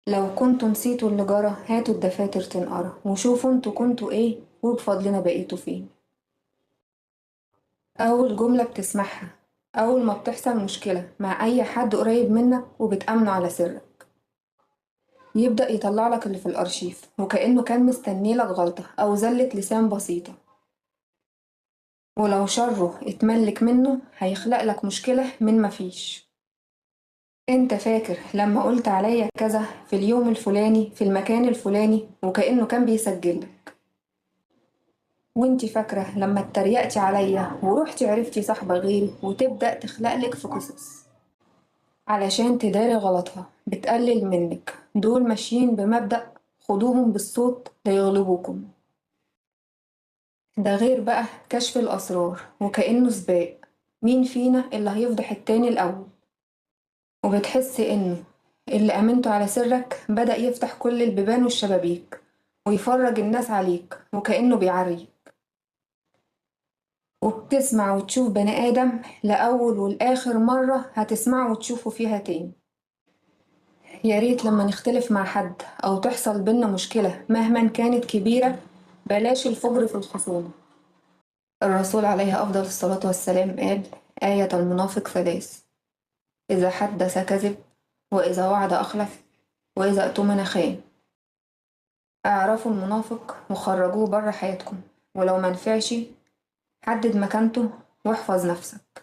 لو كنتوا نسيتوا اللي جرى هاتوا الدفاتر تنقرا وشوفوا انتوا كنتوا ايه وبفضلنا بقيتوا فين. أول جملة بتسمعها أول ما بتحصل مشكلة مع أي حد قريب منك وبتأمنه على سرك، يبدأ يطلع لك اللي في الأرشيف وكأنه كان مستني لك غلطة أو زلة لسان بسيطة، ولو شره اتملك منه هيخلق لك مشكلة من مفيش. انت فاكر لما قلت عليا كذا في اليوم الفلاني في المكان الفلاني وكأنه كان بيسجلك. وانتي فاكرة لما اتريقتي عليا ورحتي عرفتي صاحبة غيري وتبدأ تخلقلك في قصص علشان تداري غلطها بتقلل منك. دول ماشيين بمبدأ خدوهم بالصوت ليغلبوكم. ده غير بقى كشف الأسرار وكأنه سباق، مين فينا اللي هيفضح التاني الأول. وبتحس إنه اللي أمنته على سرك بدأ يفتح كل البيبان والشبابيك ويفرج الناس عليك وكأنه بيعري. وبتسمع وتشوف بني آدم لأول والآخر مرة هتسمعه وتشوفه فيها تاني. يا ريت لما نختلف مع حد أو تحصل بينا مشكلة مهما كانت كبيرة بلاش الفجر في الخصومة. الرسول عليه أفضل الصلاة والسلام قال: آية المنافق ثلاث: إذا حدث كذب، وإذا وعد أخلف، وإذا اؤتمن خان. اعرفوا المنافق وخرجوه بره حياتكم، ولو منفعش حدد مكانته واحفظ نفسك.